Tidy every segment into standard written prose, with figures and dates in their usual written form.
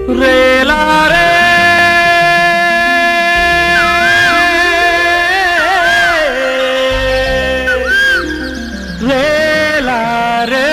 రేలారే రేలారే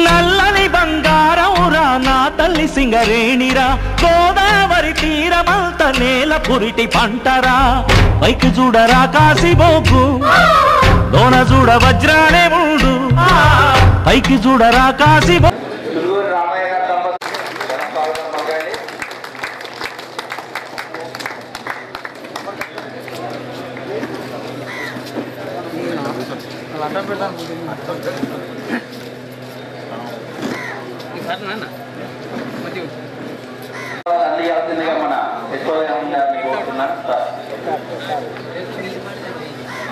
నల్లని బంగారమురా నా తల్లి సింగరేణిరా గోదావరి తీరమంత నేల పురిటి పంటరా పైకి చూడరా కాసిబోకు దోన చూడ వజ్రాలే ముందు పైకి చూడరా కాసిబో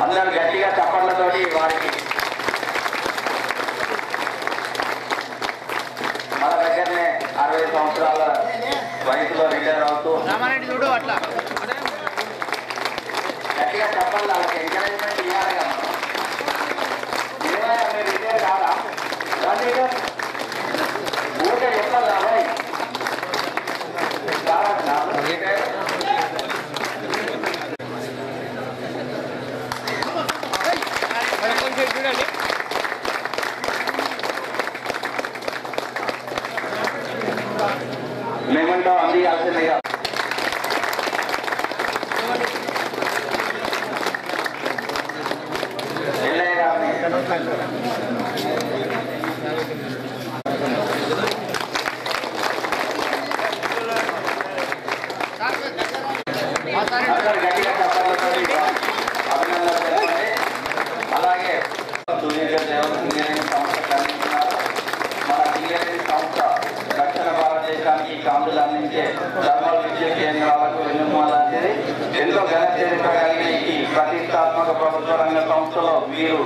అందరూ గట్టిగా చప్పట్లతోటి వారికి మన దగ్గరనే 60 సంవత్సరాల వయసులో రిటైర్ అవుతూ గట్టిగా చప్పట్లు వాళ్ళకి ఎంకరేజ్మెంట్ ఇవ్వాలి కదా. ఏమైనా మీరు రిటైర్ కాదా ఊరికే చెప్పాలి కాబట్టి రిటైర్ మేమంటా అందియాల్సిందిగా గట్టిగా చెప్పాలి. అభినందనలు. అలాగే ఇంజనీరింగ్ సంస్థ అందిస్తున్నారు. మన ఇంజనీరింగ్ సంస్థ దక్షిణ భారతదేశానికి కాంతులు అందించే థర్మల్ విద్యుత్ కేంద్రాలకు వెన్నుమూల లాంటిది. ఎంతో ఘన చరిత్ర కలిగిన ఈ ప్రతిష్టాత్మక ప్రభుత్వ రంగ సంస్థలో వీరు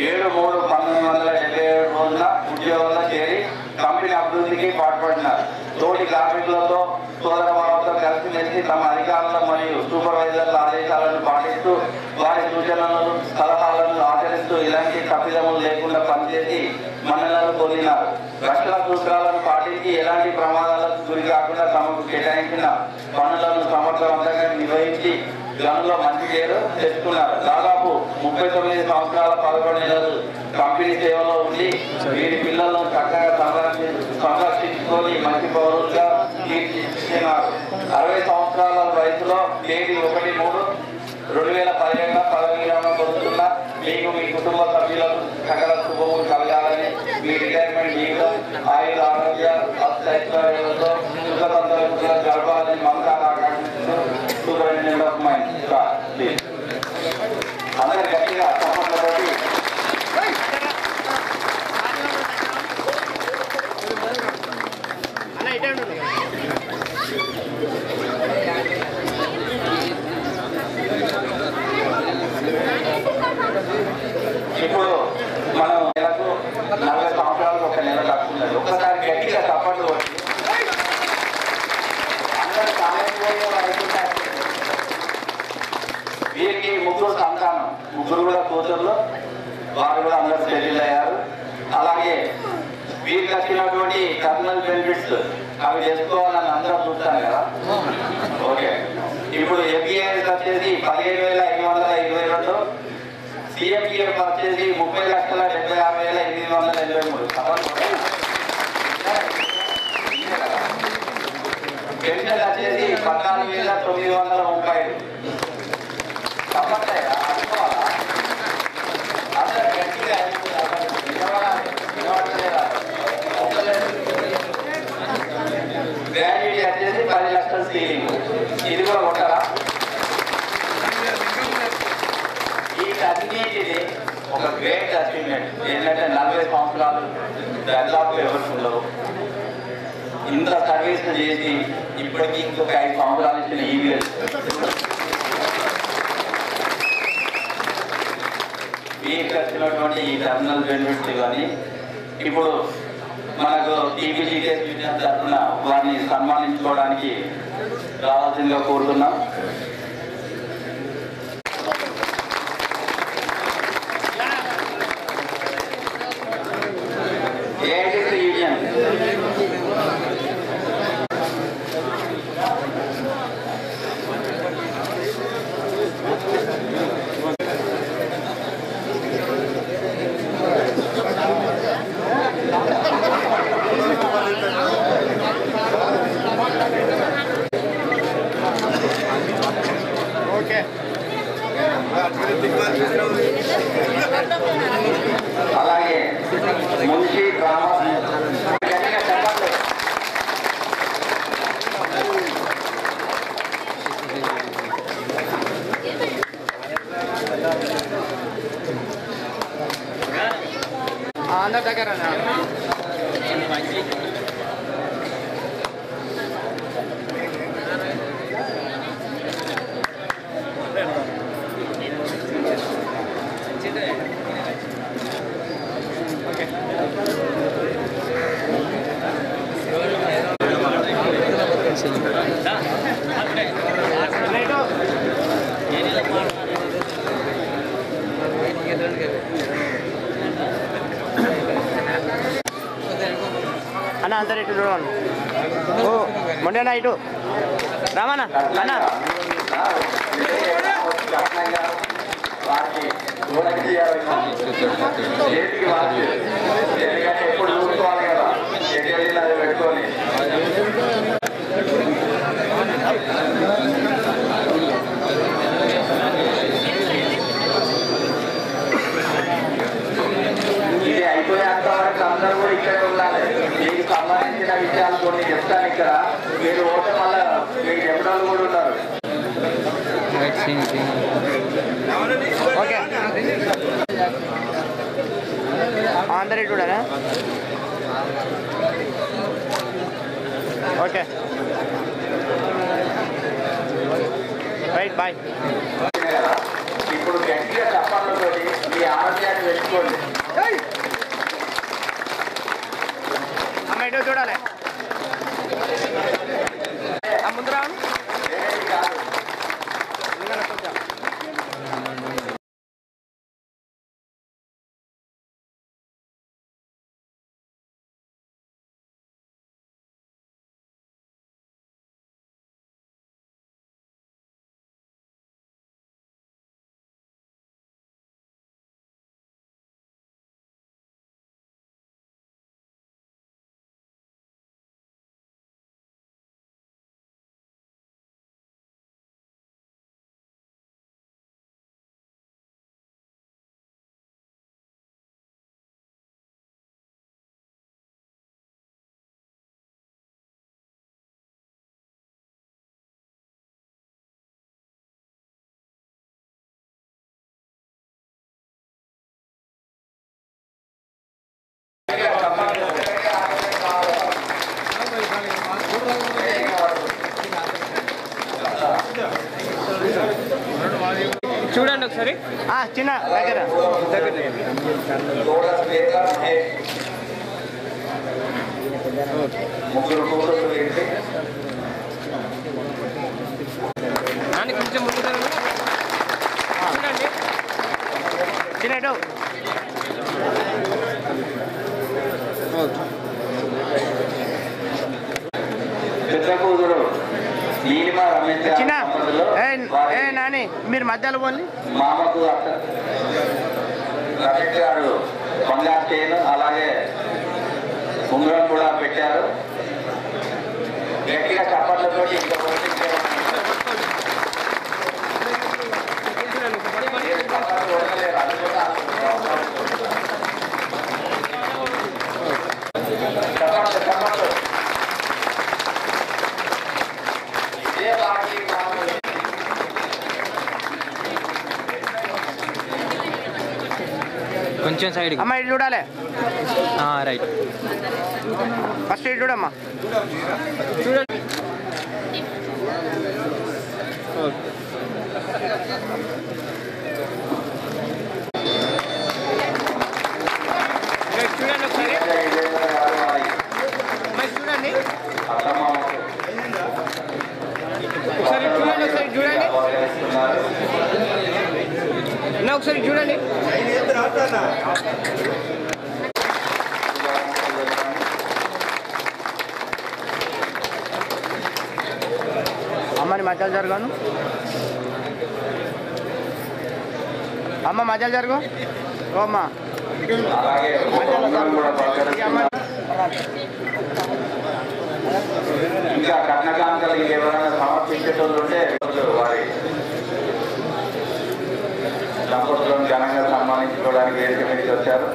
7/3/1977 రోజున ఉద్యోగంలో చేరి కంపెనీ అభివృద్ధికి పాటుపడినారు. తోటి కార్మికులతో సోదరభావంతో కలిసిమెలిసి తమ అధికారుల మరియు సూపర్వైజర్ల ఆదేశాలను పాటిస్తూ వారి సూచనలను సలహాలను ఆచరిస్తూ ఇలాంటి తప్పిదములు లేకుండా పనిచేసి మన్ననలు పొందినారు. రక్షణ సూత్రాలను పాటించి ఎలాంటి ప్రమాదాలకు గురి కాకుండా తమకు కేటాయించిన పనులను సమర్థవంతంగా నిర్వహించి గనులో మంచి పేరు తెచ్చుకున్నారు. దాదాపు 39 సంవత్సరాల 11 నెలలు కంపెనీ సేవలో ఉండి వీరి పిల్లలను చక్కగా సంరక్షించుకొని మంచి పౌరులుగా తీర్చిదిద్దినారు. 60 సంవత్సరాల వయసులో తేదీ 1/3/2017 పదవి విరమణ పొందుతున్న మీకు మీ కుటుంబ సభ్యులకు సకల శుభములు కలగాలని మీ రిటైర్మెంట్ జీవితం ఆయుధ ఆరోగ్య అష్టైశ్వర్యాలతో సుఖతంత్రంగా గడపాలని మమతాన్ని ఆకాంక్షిస్తూ సూపరింటెండెంట్ ఆఫ్ మైన్స్ అందరు గట్టిగా సంపన్నతోటి ఇప్పుడు మనం నెలకు 40 సంవత్సరాలకు ఒక నెల తక్కున్నది. ఒక్కసారి గట్టిగా తప్పట్లు కొట్టి అందరూ సామాన్యంగా వీరికి 3 సంతానం, 3 కూడా కూతుర్లు, వారు కూడా అందరూ సెటిల్ అయ్యారు. అలాగే వీరికి వచ్చినటువంటి టర్మినల్ బెనిఫిట్స్ అవి చేసుకోవాలని అందరూ చూస్తాను కదా. ఓకే, ఇప్పుడు ఎంబీఏఎస్ వచ్చేసి 15,522, సిఎంపిఎఫ్ వచ్చేసి 30,76,883. పెన్షన్ వచ్చేసి 14,930. తప్పట్లేదా? అనుకోవాలా? అందరూ గట్టిగా గ్రాడ్యుయేట్ వచ్చేసి 10 లక్షల సీలింగ్. ఇది కూడా కొట్టారా? వీటన్నిటిది ఒక గ్రేట్ అచీవ్మెంట్ ఏంటంటే 40 సంవత్సరాలు దాదాపు ఎవరు ఉండవు. ఇంత సర్వీస్ చేసి ఇప్పటికీ ఇంకొక 5 సంవత్సరాలు ఇచ్చిన ఈవీఎస్ ఇచ్చినటువంటి ఈ టర్మినల్ బెనిఫిట్స్ ఇవన్నీ ఇప్పుడు మనకు టీబీజీకేఎస్ యూనియన్ తరఫున వారిని సన్మానించుకోవడానికి రావాల్సిందిగా కోరుతున్నాం. ఏఐటీసీ యూనియన్ అలాగే మున్షి డ్రామా అందరి దగ్గర అన్న అందరు ఇటు చూడండి. ఓ మొండేనా ఇటు రామన్నా అన్న ఎప్పుడు చూసుకోవాలి కదా అది పెట్టుకొని ఇది అయిపోయేంత వరకు అందరూ కూడా ఇక్కడే ఉండాలి. మీకు సంబంధించిన విషయాలు కొన్ని చెప్తాను ఇక్కడ. మీరు ఓటే వల్ల మీకు చెప్పడాలు కూడా ఉన్నారు. ఓకే అందరు చూడనా ఓకే రైట్ బాయ్. ఇప్పుడు గట్టిగా చప్పట్లతో మీ ఆరోగ్యాన్ని పెట్టుకోండి. అమ్మ ఇటు చూడాలి ముందు రావు చూడండి ఒకసారి చిన్న దగ్గర నాని కొంచెం ముందు చూడండి చిన్న పెద్ద కూతురు నీలిమా రమేష్ చిన్న నాని మీరు మధ్యలో పోండి. మామకు రమేష్ గారు బంగారు చైన్ అలాగే ఉంగరం కూడా పెట్టారు. గట్టిగా చప్పట్లతో కొంచెం సైడ్ అమ్మ ఇటు చూడాలి. రైట్ ఫస్ట్ ఇటు చూడమ్మా చూడండి. పాటిస్తున్నారు. ఒకసారి చూడండి. అమ్మని మధ్యలో జరగాను. అమ్మ మధ్యలో జరుగు. ఓ అమ్మ అలాగే ఇంకా కర్ణకాంతలు ఎవరైనా సమర్పించేటోళ్ళు ఉంటే వారి దంపతులను ఘనంగా సన్మానించుకోవడానికి వేదిక మీదకి వచ్చారు.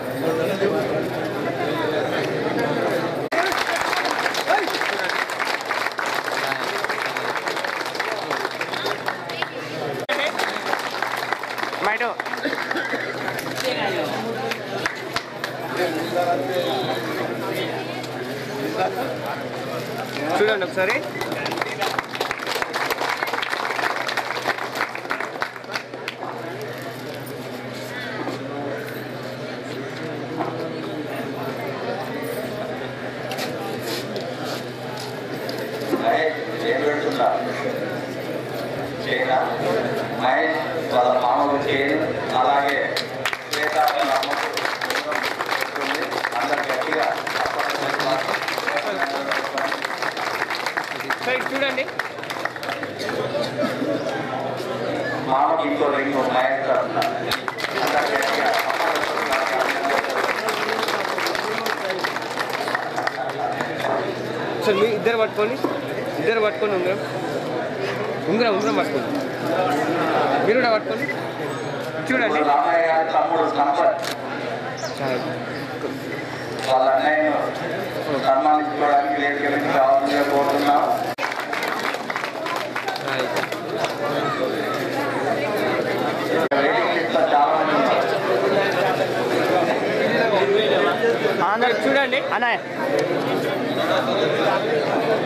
మైటో చూడండి ఒకసారి. ఏం పెడుతున్నా చైనా మహేష్ వాళ్ళ మామకు చేయను. అలాగే శ్వేత వాళ్ళ అమ్మకు అందరు గట్టిగా చూడండి. మామకి ఇంకో రింగ్ మహేష్ అందరు గట్టిగా సార్ మీ ఇద్దరు పట్టుకోండి ఉంగరం పట్టుకోండి. మీరు కూడా పట్టుకోండి. చూడండి. రామయ్య గారి తమ్ముడు సంపత్ వాళ్ళ అన్నయ్యను సన్మానించుకోవడానికి వేదిక నుంచి కావాల్సిందిగా కోరుతున్నాం. చాలా మంది చూడండి. అన్నయ్య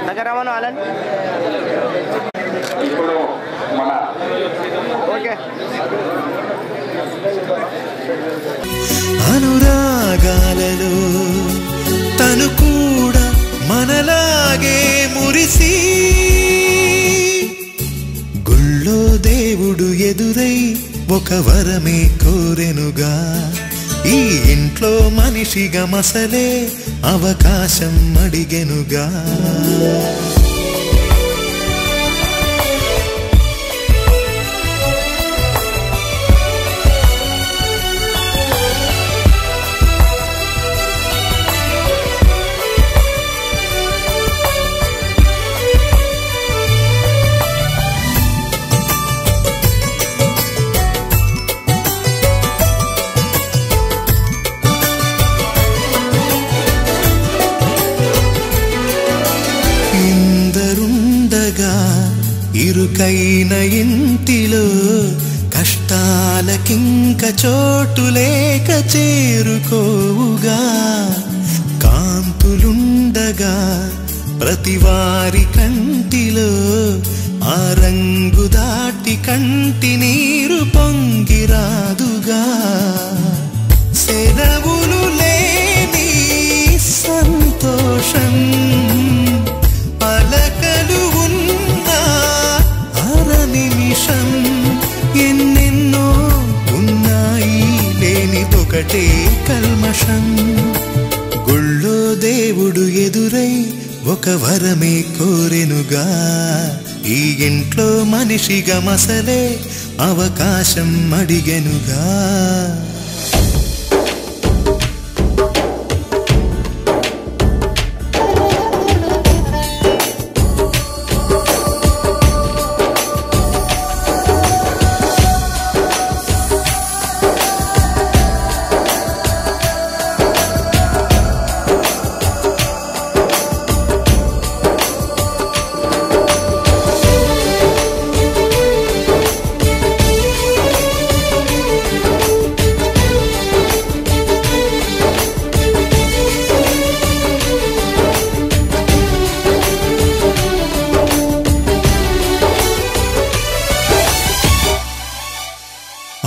దగ్గర రమ్మను వాళ్ళని. ఇప్పుడు మన ఓకే అనురాగాలలో తను కూడా మనలాగే మురిసి గుళ్ళో దేవుడు ఎదురై ఒక వరమే కోరెనుగా. ఈ ఇంట్లో మనిషిగా మసలే అవకాశం అడిగెనుగా. ఇరుకైన ఇంటిలో కష్టాలకింక చోటు లేక చేరుకోవుగా. కాంతులుండగా ప్రతివారి కంటిలో ఆ రంగు దాటి కంటి నీరు పొంగిరాదుగా. సెలవులు లేని సంతోషం పలకలు నిమిషం ఎన్నెన్నో ఉన్నాయి లేనిదొకటే కల్మషం. గుళ్ళో దేవుడు ఎదురై ఒక వరమే కోరెనుగా. ఈ ఇంట్లో మనిషిగా మసలే అవకాశం అడిగెనుగా.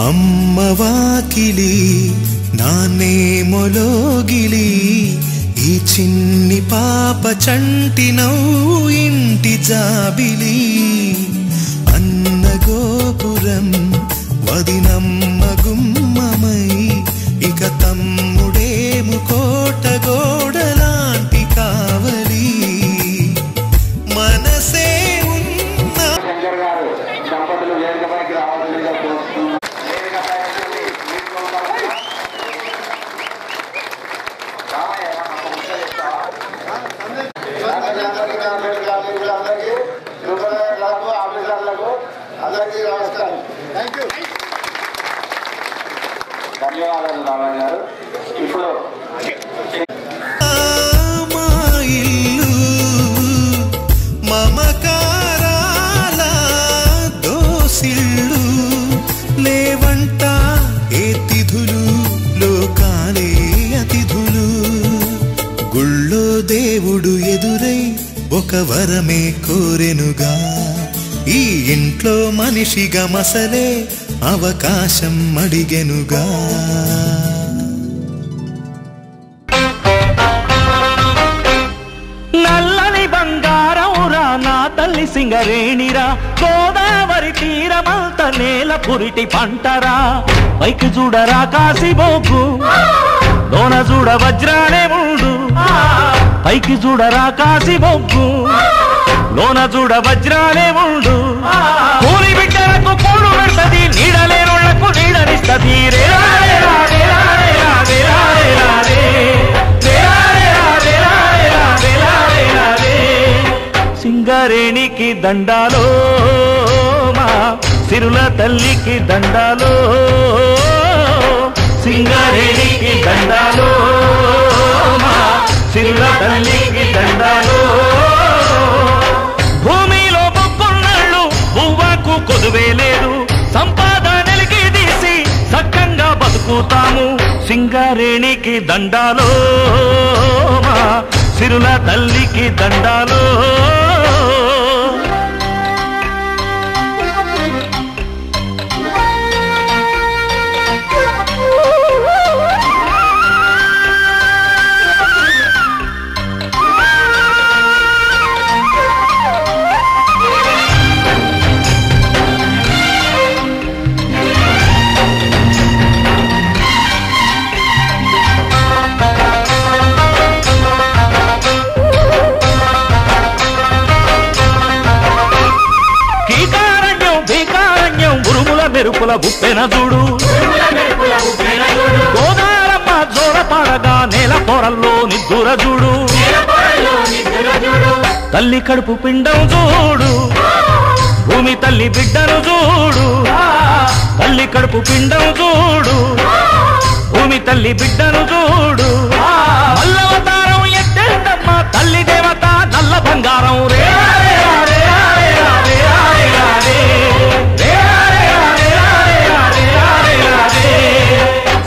అమ్మవాకిలి నాన్నేమొలోగిలి ఈ చిన్ని పాప చంటి నవ్వు ఇంటి జాబిలి. అన్న గోప ధన్యవాదాలు రామయ్య గారు. ఇప్పుడు మా ఇల్లు మమకారాల దోసిళ్ళు లేవంట ఏ తిథులు లోకాలే అతిథులు గుళ్ళో దేవుడు ఎదురై ఒక వరమే కోరెనుగా ఈ ఇంట్లో మనిషిగా మసలే అవకాశం అడిగెనుగా నల్లని బంగారమురా నా తల్లి సింగరేణిరా గోదావరి తీరమంత నేల పురిటి పంటరా పైకి చూడరా కాసిబోకు లోన చూడ వజ్రాలే ఉండు పైకి చూడరా కాసిబోకు లోన చూడ వజ్రాలే ఉండు కూలి బిడ్డలకు కూడు పెడతది నీడలేనుళ్లకు నీడనిస్తది సింగరేణికి దండాలో మా సిరుల తల్లికి దండాలో సింగరేణికి దండాలో మా సిరుల తల్లికి దండాలో భూమిలో మొక్కున్నాళ్ళు బువ్వకు కొదువే లేదు సంపాదనలకి తీసి సక్కంగా బతుకుతాము సింగరేణికి దండాలో మా సిరుల తల్లికి దండాలో మెరుపుల గుప్పెన చూడు గోదారమ్మ జోడ పాడగా నేల పొరల్లో నిద్దుర చూడు తల్లి కడుపు పిండం చూడు భూమి తల్లి బిడ్డను చూడు తల్లి కడుపు పిండం చూడు భూమి తల్లి బిడ్డను చూడు మల్లవతారం ఎత్తేందమ్మ తల్లి దేవత నల్ల బంగారం రే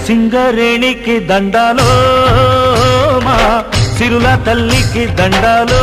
సింగరేణికి దండాలో మా సిరుల తల్లికి దండాలో